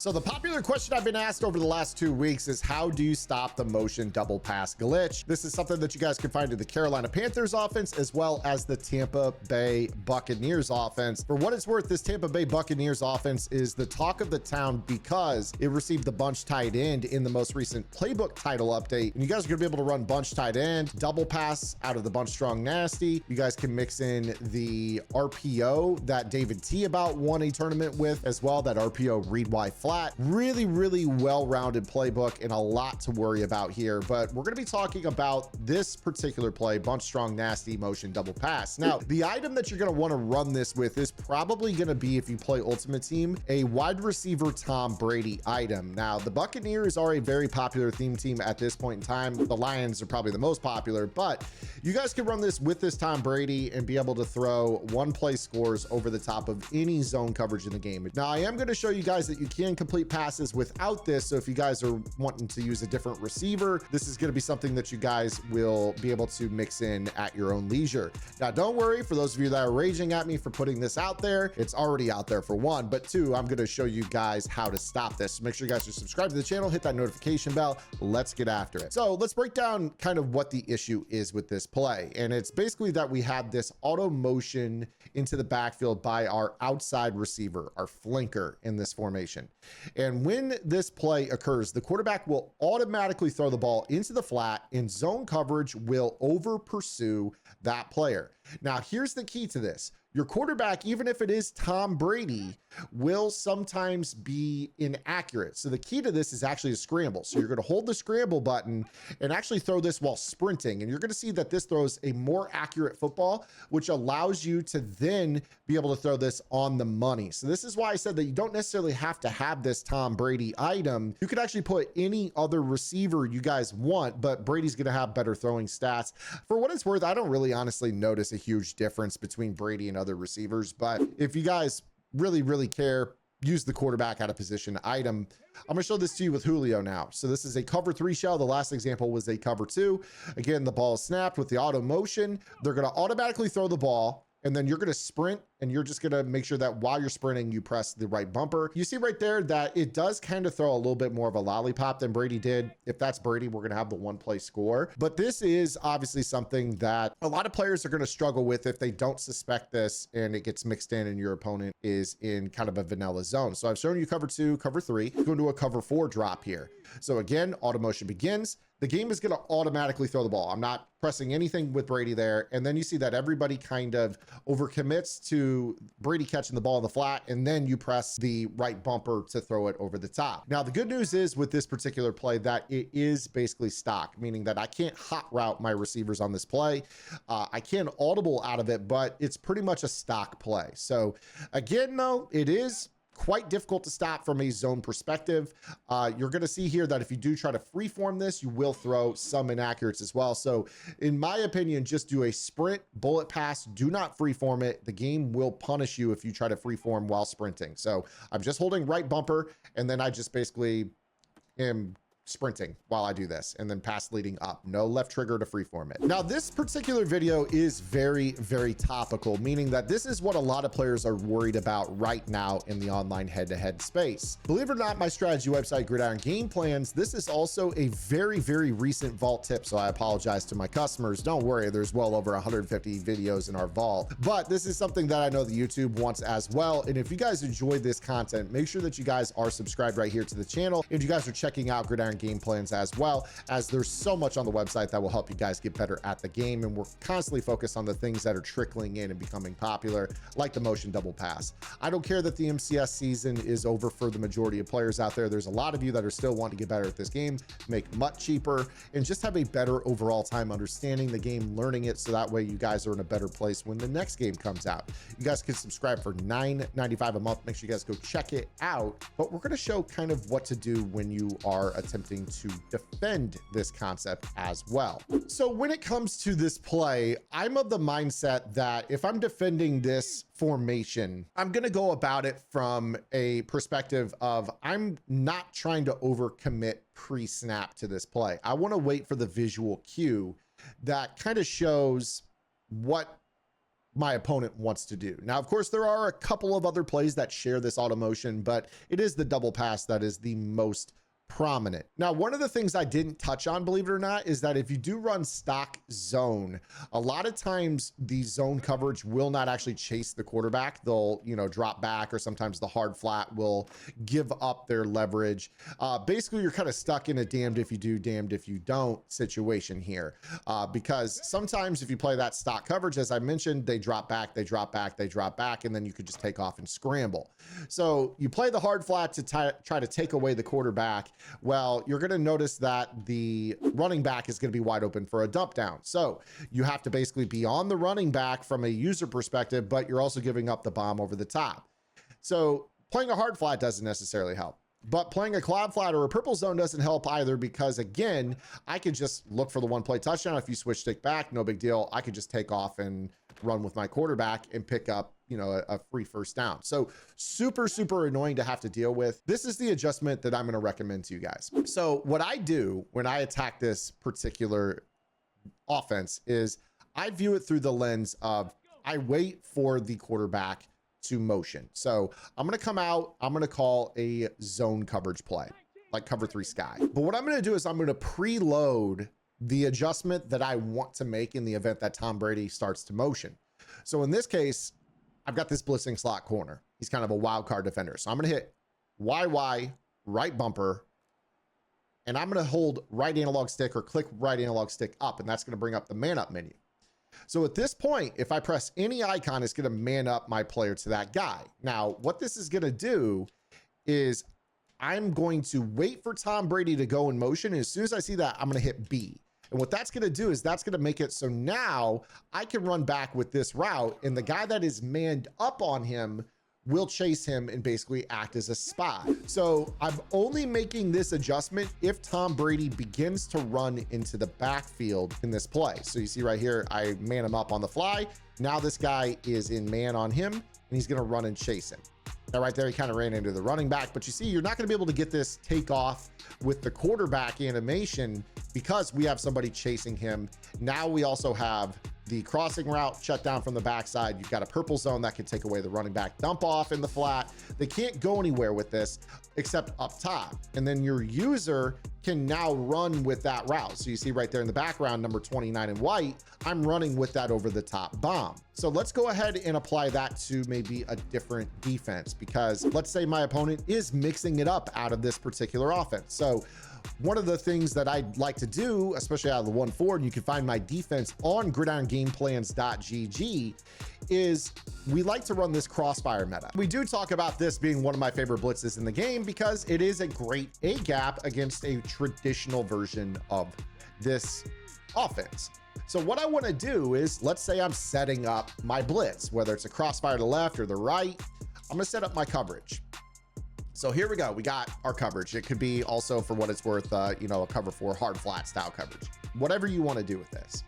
So the popular question I've been asked over the last 2 weeks is, how do you stop the motion double pass glitch? This is something that you guys can find in the Carolina Panthers offense, as well as the Tampa Bay Buccaneers offense. For what it's worth, this Tampa Bay Buccaneers offense is the talk of the town because it received the bunch tight end in the most recent playbook title update. And you guys are gonna be able to run bunch tight end, double pass out of the bunch strong nasty. You guys can mix in the RPO that David T about won a tournament with as well, that RPO read Y flat. Really well-rounded playbook and a lot to worry about here. But we're going to be talking about this particular play, bunch strong nasty motion double pass. Now, the item that you're going to want to run this with is probably going to be, if you play Ultimate Team, a wide receiver Tom Brady item. Now, the Buccaneers are a very popular theme team at this point in time. The Lions are probably the most popular, but you guys can run this with this Tom Brady and be able to throw one play scores over the top of any zone coverage in the game. Now, I am going to show you guys that you can complete passes without this. So if you guys are wanting to use a different receiver, this is going to be something that you guys will be able to mix in at your own leisure. Now, don't worry, for those of you that are raging at me for putting this out there, it's already out there for one, but two, I'm going to show you guys how to stop this. So make sure you guys are subscribed to the channel, hit that notification bell. Let's get after it. So let's break down kind of what the issue is with this play. And it's basically that we have this auto motion into the backfield by our outside receiver, our flanker in this formation. And when this play occurs, the quarterback will automatically throw the ball into the flat and zone coverage will over pursue that player. Now, here's the key to this. Your quarterback, even if it is Tom Brady, will sometimes be inaccurate. So the key to this is actually a scramble. So you're going to hold the scramble button and actually throw this while sprinting. And you're going to see that this throws a more accurate football, which allows you to then be able to throw this on the money. So this is why I said that you don't necessarily have to have this Tom Brady item. You could actually put any other receiver you guys want, but Brady's going to have better throwing stats. For what it's worth, I don't really honestly notice a huge difference between Brady and other receivers, but if you guys really care, use the quarterback out of position item. I'm gonna show this to you with Julio now. So this is a cover 3 shell. The last example was a cover 2. Again, the ball is snapped with the auto motion. They're gonna automatically throw the ball, and then you're going to sprint, and you're just going to make sure that while you're sprinting, you press the right bumper. You see right there that it does kind of throw a little bit more of a lollipop than Brady did. If that's Brady, we're going to have the one play score. But this is obviously something that a lot of players are going to struggle with if they don't suspect this and it gets mixed in and your opponent is in kind of a vanilla zone. So I've shown you cover 2, cover 3, go into a cover 4 drop here. So again, auto motion begins. The game is going to automatically throw the ball. I'm not pressing anything with Brady there. And then you see that everybody kind of overcommits to Brady catching the ball in the flat, and then you press the right bumper to throw it over the top. Now, the good news is with this particular play that it is basically stock, meaning that I can't hot route my receivers on this play. I can audible out of it, but it's pretty much a stock play. So again, though, it is quite difficult to stop from a zone perspective. You're going to see here that if you do try to freeform this, you will throw some inaccurates as well. So in my opinion, just do a sprint, bullet pass, do not freeform it. The game will punish you if you try to freeform while sprinting. So I'm just holding right bumper, and then I just basically am sprinting while I do this, and then pass leading up. No left trigger to freeform it. Now, this particular video is very topical, meaning that this is what a lot of players are worried about right now in the online head-to-head space. Believe it or not, my strategy website, Gridiron Game Plans, this is also a very recent vault tip, so I apologize to my customers. Don't worry, there's well over 150 videos in our vault, but this is something that I know the YouTube wants as well. And if you guys enjoyed this content, make sure that you guys are subscribed right here to the channel. If you guys are checking out Gridiron Game Plans as well, as there's so much on the website that will help you guys get better at the game, and we're constantly focused on the things that are trickling in and becoming popular, like the motion double pass. I don't care that the MCS season is over for the majority of players out there. There's a lot of you that are still wanting to get better at this game, make much cheaper, and just have a better overall time understanding the game, learning it, so that way you guys are in a better place when the next game comes out. You guys can subscribe for $9.95 a month. Make sure you guys go check it out. But we're going to show kind of what to do when you are attempting to defend this concept as well. So when it comes to this play, I'm of the mindset that if I'm defending this formation, I'm going to go about it from a perspective of I'm not trying to overcommit pre-snap to this play. I want to wait for the visual cue that kind of shows what my opponent wants to do. Now, of course, there are a couple of other plays that share this auto motion, but it is the double pass that is the most prominent. Now, one of the things I didn't touch on, believe it or not, is that if you do run stock zone, a lot of times the zone coverage will not actually chase the quarterback. They'll, drop back, or sometimes the hard flat will give up their leverage. Basically, you're kind of stuck in a damned if you do, damned if you don't situation here. Because sometimes if you play that stock coverage, as I mentioned, they drop back, they drop back, they drop back, and then you could just take off and scramble. So you play the hard flat to try to take away the quarterback. Well, you're going to notice that the running back is going to be wide open for a dump down. So you have to basically be on the running back from a user perspective, but you're also giving up the bomb over the top. So playing a hard flat doesn't necessarily help. But playing a cloud flat or a purple zone doesn't help either, because again, I could just look for the one play touchdown. If you switch stick back, no big deal. I could just take off and run with my quarterback and pick up, a free first down. So super, super annoying to have to deal with. This is the adjustment that I'm going to recommend to you guys. So what I do when I attack this particular offense is I view it through the lens of I wait for the quarterback to motion. So I'm going to come out, I'm going to call a zone coverage play, like cover 3 sky. But what I'm going to do is I'm going to preload the adjustment that I want to make in the event that Tom Brady starts to motion. So in this case, I've got this blitzing slot corner. He's kind of a wild card defender. So I'm going to hit YY right bumper, and I'm going to hold right analog stick or click right analog stick up, and that's going to bring up the man up menu. So at this point, if I press any icon, it's going to man up my player to that guy. Now, what this is going to do is I'm going to wait for Tom Brady to go in motion. And as soon as I see that, I'm going to hit B. And what that's going to do is that's going to make it so now I can run back with this route, and the guy that is manned up on him will chase him and basically act as a spy. So I'm only making this adjustment if Tom Brady begins to run into the backfield in this play. So you see right here, I man him up on the fly. Now this guy is in man on him, and he's going to run and chase him. Now right there, he kind of ran into the running back, but you see, you're not going to be able to get this takeoff with the quarterback animation because we have somebody chasing him. Now we also have the crossing route shut down from the backside. You've got a purple zone that can take away the running back dump off in the flat. They can't go anywhere with this except up top. And then your user can now run with that route. So you see right there in the background, number 29 in white, I'm running with that over the top bomb. So let's go ahead and apply that to maybe a different defense, because let's say my opponent is mixing it up out of this particular offense. So one of the things that I'd like to do, especially out of the 1-4, and you can find my defense on gridirongameplans.gg, is we like to run this Crossfire Meta. We do talk about this being one of my favorite blitzes in the game because it is a great A-gap against a traditional version of this offense. So what I want to do is, let's say I'm setting up my blitz, whether it's a crossfire to the left or the right, I'm going to set up my coverage. So here we go. We got our coverage. It could be also, for what it's worth, a cover 4 hard flat style coverage, whatever you want to do with this.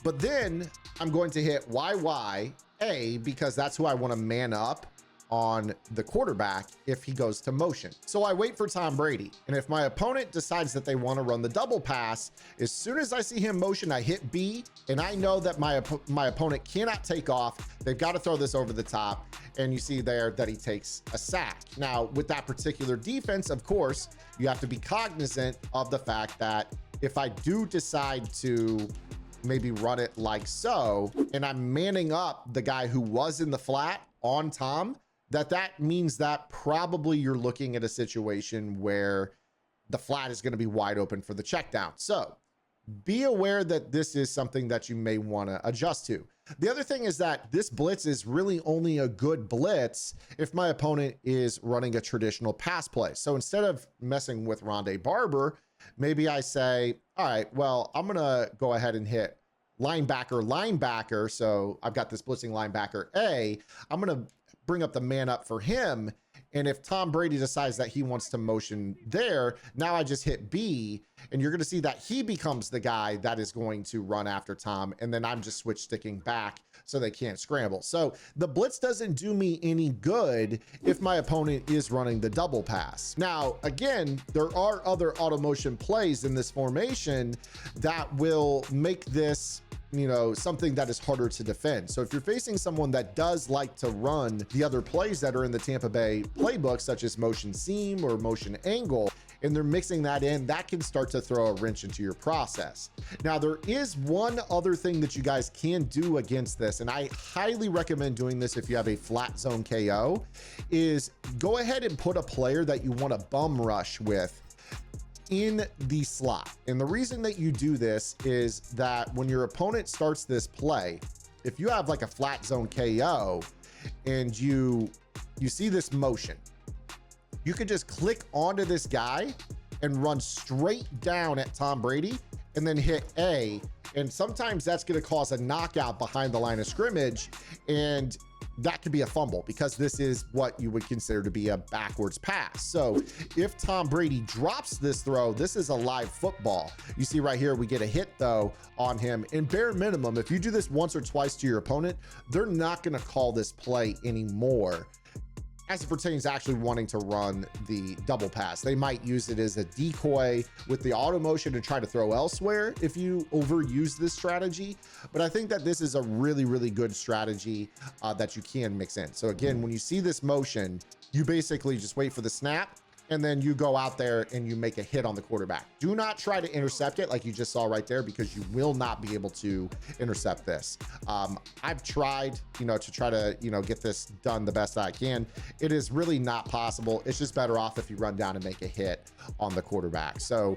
But then I'm going to hit YYA because that's who I want to man up on the quarterback if he goes to motion. So I wait for Tom Brady. And if my opponent decides that they want to run the double pass, as soon as I see him motion, I hit B, and I know that my opponent cannot take off. They've got to throw this over the top. And you see there that he takes a sack. Now, with that particular defense, of course, you have to be cognizant of the fact that if I do decide to maybe run it like so, and I'm manning up the guy who was in the flat on Tom, that means that probably you're looking at a situation where the flat is going to be wide open for the check down. So be aware that this is something that you may want to adjust to. The other thing is that this blitz is really only a good blitz if my opponent is running a traditional pass play. So instead of messing with Rondé Barber, maybe I say, all right, well, I'm going to go ahead and hit linebacker. So I've got this blitzing linebacker A. I'm going to bring up the man up for him. And if Tom Brady decides that he wants to motion there, now I just hit B, and you're going to see that he becomes the guy that is going to run after Tom. And then I'm just switch sticking back so they can't scramble. So the blitz doesn't do me any good if my opponent is running the double pass. Now, again, there are other auto motion plays in this formation that will make this something that is harder to defend. So if you're facing someone that does like to run the other plays that are in the Tampa Bay playbook, such as motion seam or motion angle, and they're mixing that in, that can start to throw a wrench into your process. Now, there is one other thing that you guys can do against this, and I highly recommend doing this if you have a flat zone KO, is go ahead and put a player that you want to bum rush with in the slot. And the reason that you do this is that when your opponent starts this play, if you have like a flat zone KO and you see this motion, you could just click onto this guy and run straight down at Tom Brady and then hit A. And sometimes that's going to cause a knockout behind the line of scrimmage. And that could be a fumble because this is what you would consider to be a backwards pass. So if Tom Brady drops this throw, this is a live football. You see right here, we get a hit though on him. And bare minimum, if you do this once or twice to your opponent, they're not going to call this play anymore as it pertains to actually wanting to run the double pass. They might use it as a decoy with the auto motion and try to throw elsewhere if you overuse this strategy. But I think that this is a really, really good strategy that you can mix in. So again, when you see this motion, you basically just wait for the snap, and then you go out there and you make a hit on the quarterback. Do not try to intercept it like you just saw right there, because you will not be able to intercept this. I've tried, to try to, get this done the best I can. It is really not possible. It's just better off if you run down and make a hit on the quarterback. So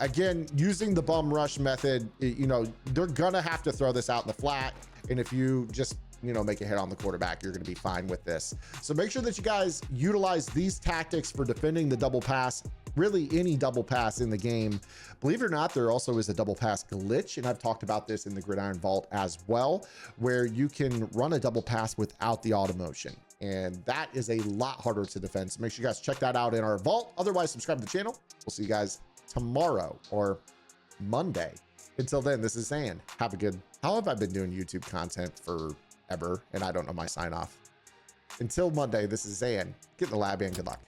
again, using the bum rush method, they're gonna have to throw this out in the flat. And if you just make a hit on the quarterback, you're going to be fine with this. So make sure that you guys utilize these tactics for defending the double pass, really any double pass in the game. Believe it or not, there also is a double pass glitch, and I've talked about this in the Gridiron Vault as well, where you can run a double pass without the auto motion. And that is a lot harder to defend. So make sure you guys check that out in our vault. Otherwise, subscribe to the channel. We'll see you guys tomorrow or Monday. Until then, this is Zan. Have a good... How have I been doing YouTube content forever, and I don't know my sign off? Until Monday, this is Zan. Get in the lab and good luck.